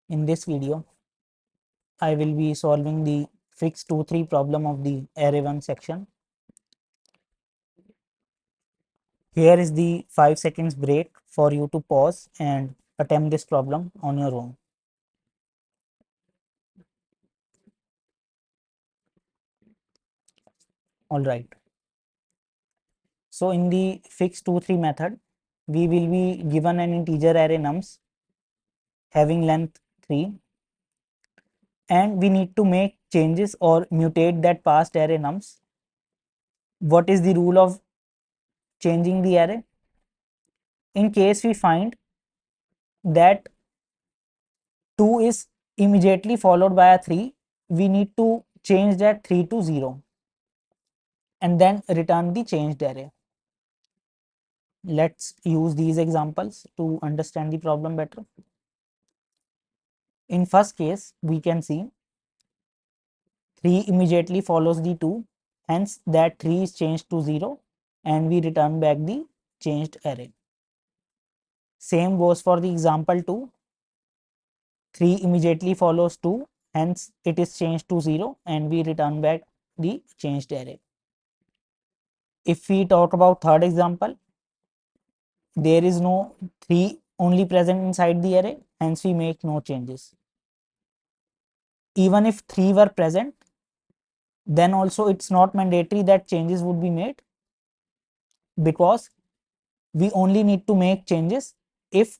In this video, I will be solving the fix23 problem of the Array-1 section. Here is the 5 seconds break for you to pause and attempt this problem on your own. Alright. So in the fix23 method, we will be given an integer array nums having length 3, and we need to make changes or mutate that past array nums. What is the rule of changing the array? In case we find that 2 is immediately followed by a 3, we need to change that 3 to 0 and then return the changed array. Let's use these examples to understand the problem better. In first case, we can see 3 immediately follows the 2, hence that 3 is changed to 0 and we return back the changed array. Same goes for the example 2. 3 immediately follows 2, hence it is changed to 0 and we return back the changed array. If we talk about third example, there is no 3 only present inside the array, hence we make no changes. Even if 3 were present, then also it's not mandatory that changes would be made, because we only need to make changes if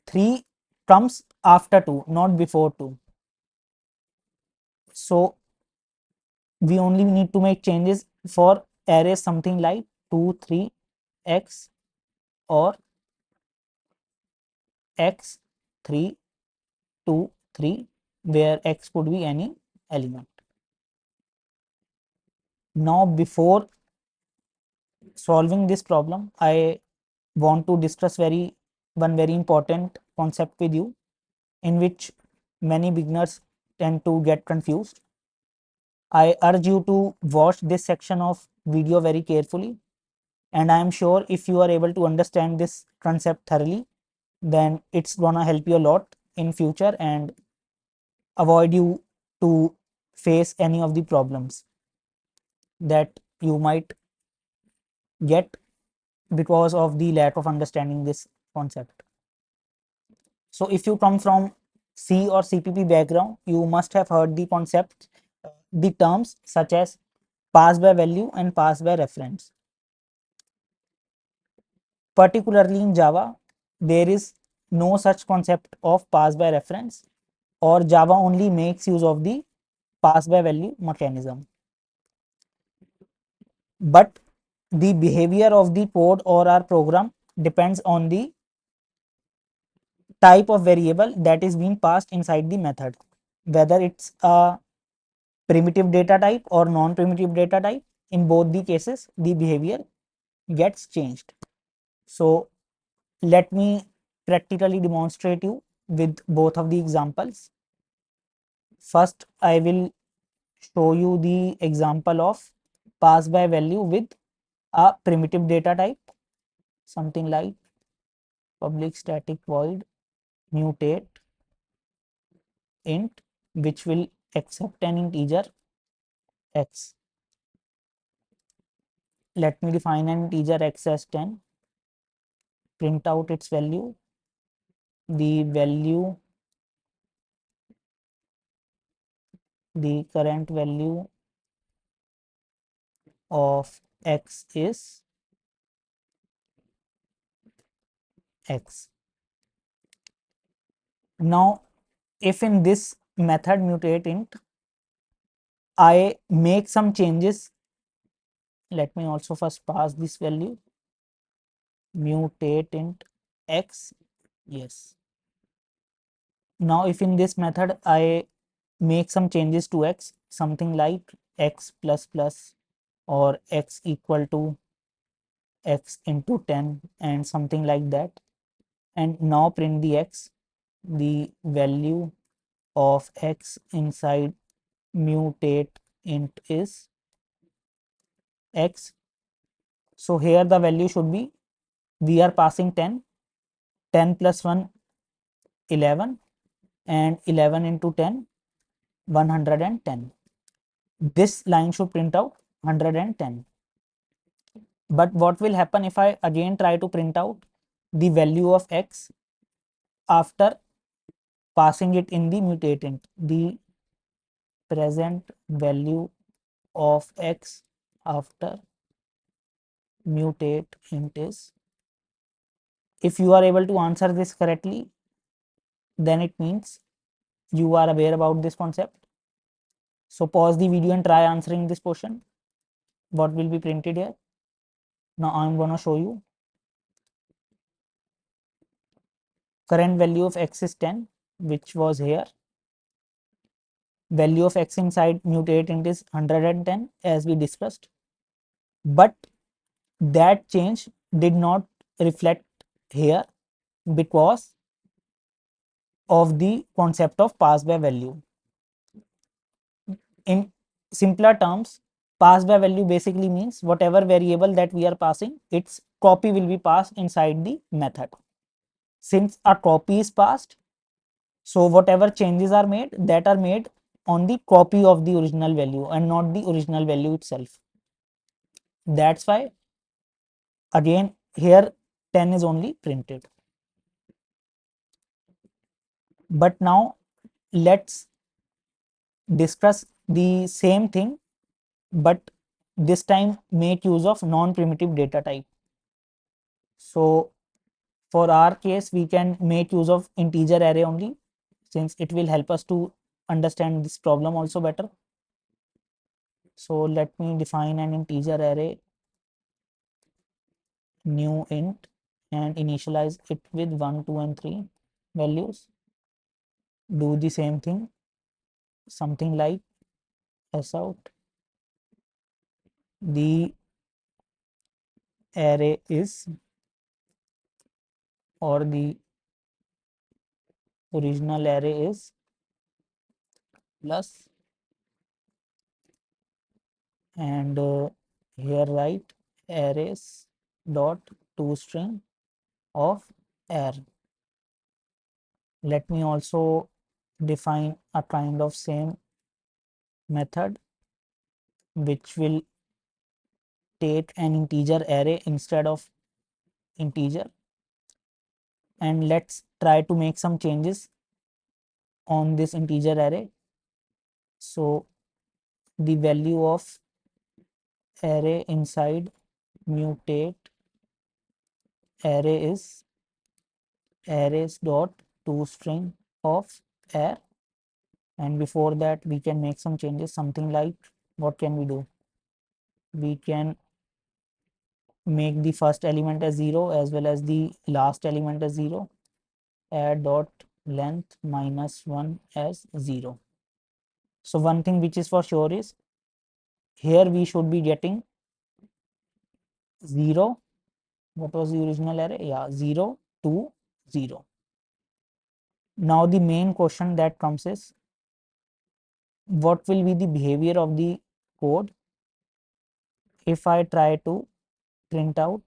3 comes after 2, not before 2. So we only need to make changes for arrays something like 2, 3, x or x, 3, 2, 3, where x could be any element. Now, before solving this problem, I want to discuss one very important concept with you, in which many beginners tend to get confused. I urge you to watch this section of video very carefully, and I am sure if you are able to understand this concept thoroughly, then it's gonna help you a lot in future and avoid you to face any of the problems that you might get because of the lack of understanding this concept. So if you come from C or CPP background, you must have heard the concept, the terms such as pass by value and pass by reference. Particularly in Java, there is no such concept of pass by reference, or Java only makes use of the pass by value mechanism. But the behavior of the code or our program depends on the type of variable that is being passed inside the method, whether it's a primitive data type or non-primitive data type. In both the cases, the behavior gets changed. So let me practically demonstrate you with both of the examples. First, I will show you the example of pass by value with a primitive data type, something like public static void mutate int, which will accept an integer x. Let me define an integer x as 10, print out its value. The current value of x is x. Now, if in this method mutate int, I make some changes. Let me also first pass this value, mutate int x. Yes. Now, if in this method I make some changes to x, something like x plus plus or x equal to x into 10 and something like that, and now print the x, the value of x inside mutate int is x. So here the value should be, we are passing 10, 10 plus 1 11, and 11 into 10, 110. This line should print out 110. But what will happen if I again try to print out the value of x after passing it in the mutant? The present value of x after mutate int is. If you are able to answer this correctly, then it means you are aware about this concept. So pause the video and try answering this question. What will be printed here? Now I'm going to show you. Current value of x is 10, which was here. Value of x inside mutate int is 110 as we discussed. But that change did not reflect here because of the concept of pass by value. In simpler terms, pass by value basically means whatever variable that we are passing, its copy will be passed inside the method. Since a copy is passed, so whatever changes are made, that are made on the copy of the original value and not the original value itself. That's why again here 10 is only printed. But now let's discuss the same thing, but this time make use of non-primitive data type. So for our case, we can make use of integer array only, since it will help us to understand this problem also better. So let me define an integer array, new int, and initialize it with 1, 2, and 3 values. Do the same thing, something like s out. The array is, or the original array is, plus, and here write arrays dot toString of r. Let me also define a kind of same method which will take an integer array instead of integer, and let's try to make some changes on this integer array. So the value of array inside mutate array is arrays dot toString of r, and before that we can make some changes, something like, what can we do? We can make the first element as 0 as well as the last element as 0, add dot length minus 1 as 0. So one thing which is for sure is here we should be getting 0. What was the original array? Yeah, 0 to 0. Now the main question that comes is, what will be the behavior of the code if I try to print out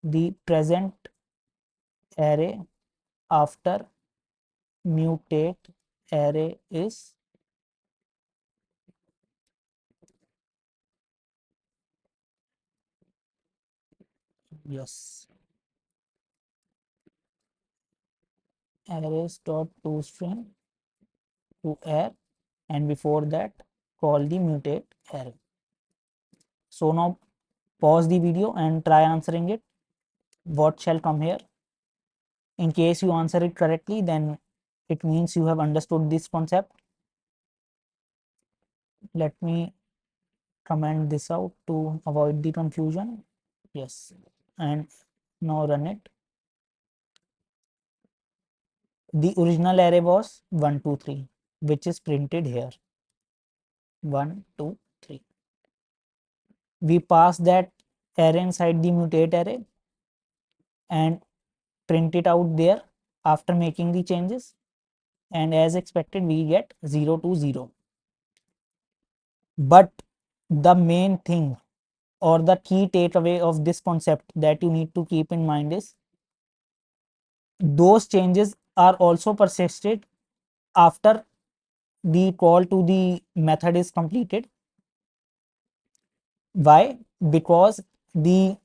the present array after mutate array is yes arrays dot toString to r, and before that call the mutate array. So now pause the video and try answering it. What shall come here? In case you answer it correctly, then it means you have understood this concept. Let me comment this out to avoid the confusion. Yes, and now run it. The original array was 1, 2, 3, which is printed here. 1, 2, 3. We pass that array inside the mutate array and print it out there after making the changes, and as expected we get 0 to 0. But the main thing or the key takeaway of this concept that you need to keep in mind is those changes are also persisted after the call to the method is completed. Why? Because the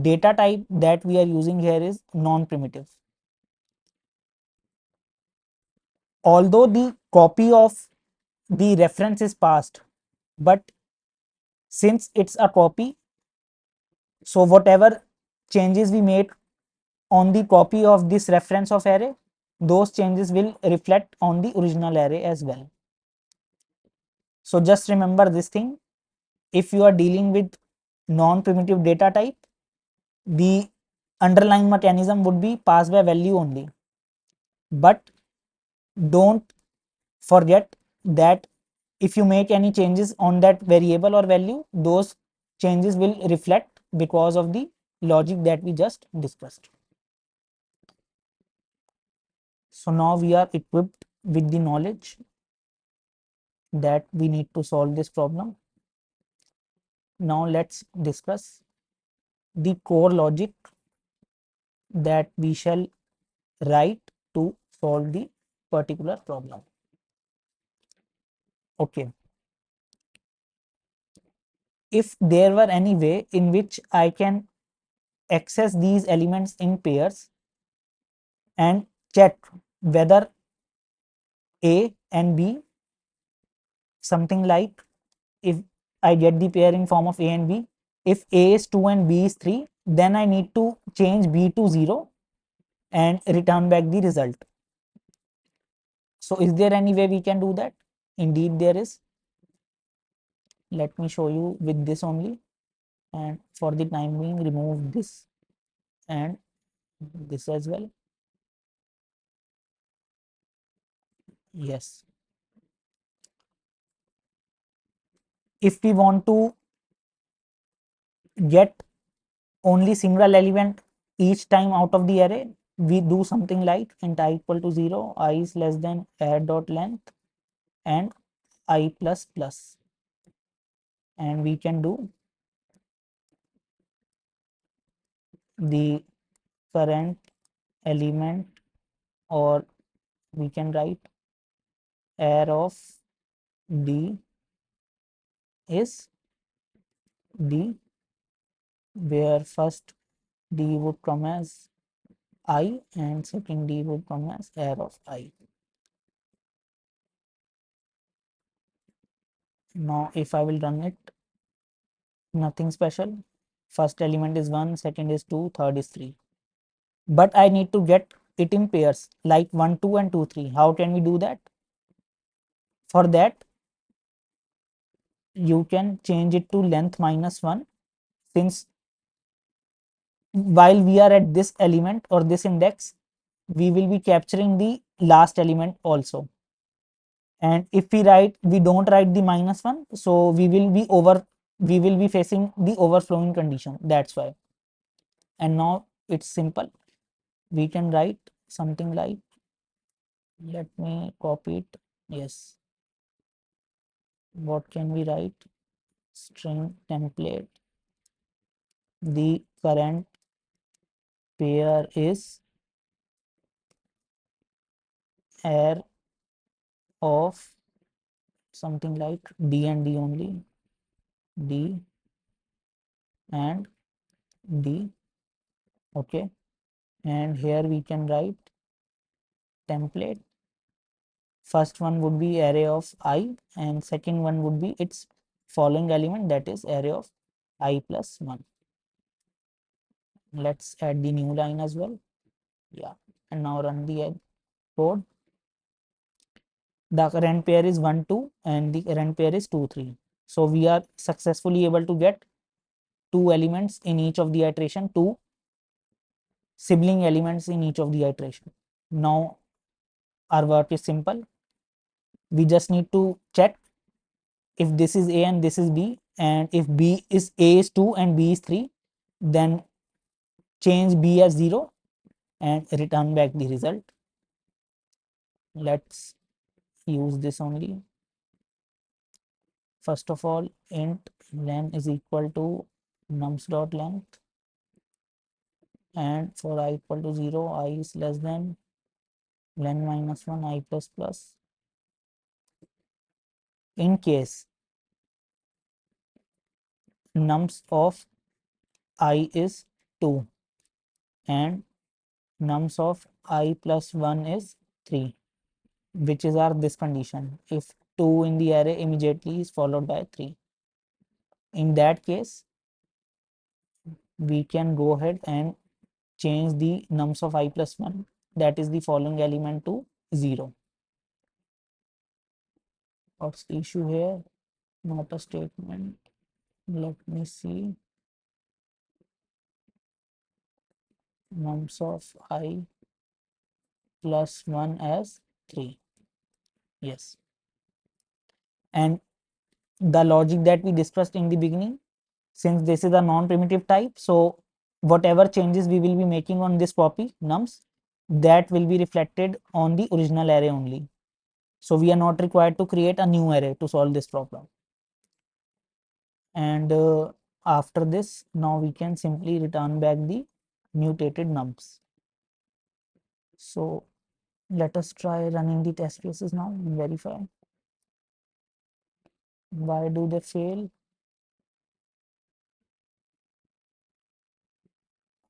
data type that we are using here is non-primitive. Although the copy of the reference is passed, but since it's a copy, so whatever changes we make on the copy of this reference of array, those changes will reflect on the original array as well. So just remember this thing. If you are dealing with non-primitive data type, the underlying mechanism would be pass by value only. But don't forget that if you make any changes on that variable or value, those changes will reflect because of the logic that we just discussed. So now we are equipped with the knowledge that we need to solve this problem. Now let's discuss the core logic that we shall write to solve the particular problem. Okay. If there were any way in which I can access these elements in pairs and check whether A and B, something like if I get the pair in form of A and B, if A is 2 and B is 3, then I need to change B to 0 and return back the result. So is there any way we can do that? Indeed there is. Let me show you with this only, and for the time being remove this and this as well. Yes. If we want to get only single element each time out of the array, we do something like int I equal to 0, I is less than add dot length and I plus plus, and we can do the current element, or we can write array of D is D, where first D would come as I and second D would come as array of I. Now if I will run it, nothing special. First element is 1, second is 2, third is 3. But I need to get it in pairs like 1, 2 and 2, 3. How can we do that? For that, you can change it to length minus 1, since while we are at this element or this index, we will be capturing the last element also. And if we don't write the minus 1, so we will be facing the overflowing condition. That's why. And now it's simple. We can write something like, let me copy it. Yes. What can we write? String template. The current pair is array of something like D and D only. D and D. Okay. And here we can write template. First one would be array of I, and second one would be its following element, that is array of I plus 1. Let's add the new line as well. Yeah. And now run the code. The current pair is 1, 2 and the current pair is 2, 3. So we are successfully able to get 2 elements in each of the iteration, 2 sibling elements in each of the iteration. Now our work is simple. We just need to check if this is A and this is B, and if B is A is 2 and B is 3, then change B as 0 and return back the result. Let's use this only. First of all, int len is equal to nums dot length, and for I equal to 0, I is less than len minus 1 I plus plus. In case nums of I is 2 and nums of I plus 1 is 3, which is our this condition, if 2 in the array immediately is followed by 3. In that case, we can go ahead and change the nums of I plus 1, that is the following element, to 0. What's the issue here? Not a statement. Let me see. Nums of I plus 1 as 3. Yes. And the logic that we discussed in the beginning, since this is a non-primitive type, so whatever changes we will be making on this copy nums, that will be reflected on the original array only. So we are not required to create a new array to solve this problem. And after this, now we can simply return back the mutated nums. So let us try running the test cases now and verify. Why do they fail?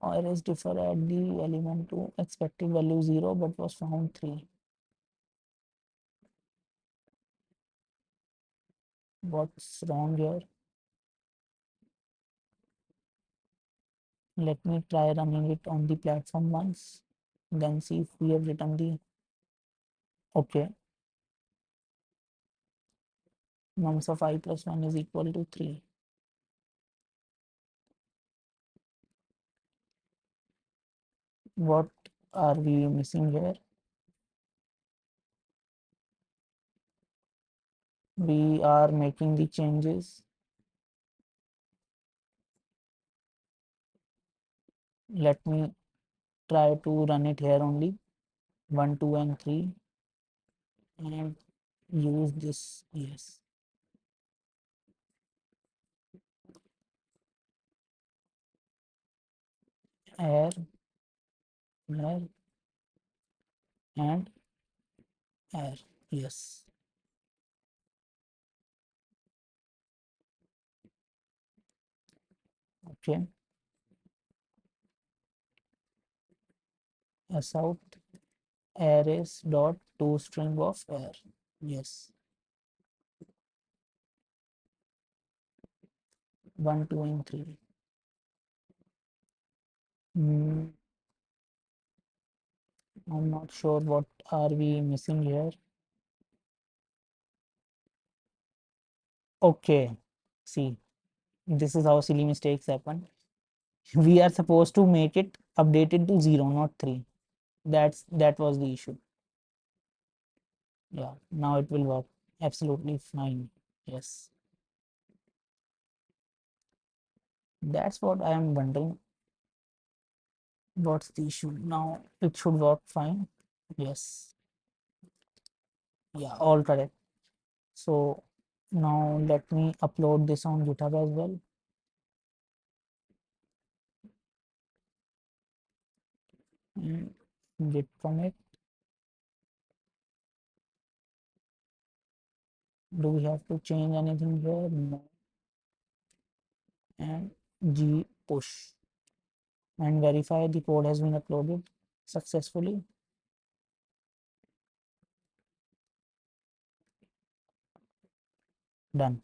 Arrays differ at the element to expected value 0 but was found 3. What's wrong here? Let me try running it on the platform once, then see if we have written the okay. Nums of I plus 1 is equal to 3. What are we missing here? We are making the changes. Let me try to run it here only, 1, 2 and 3, and use this. Yes, air, air and air. Yes. Okay. S out arrays dot to string of air. Yes. 1, 2 and 3. I'm not sure what are we missing here. Okay. See, this is how silly mistakes happen. We are supposed to make it updated to 0, not 3. That was the issue. Yeah, now it will work absolutely fine. Yes, that's what I am wondering. What's the issue? Now it should work fine. Yes, yeah, all correct. So now let me upload this on GitHub as well. And git commit. Do we have to change anything here? No. And g push and verify the code has been uploaded successfully. Done.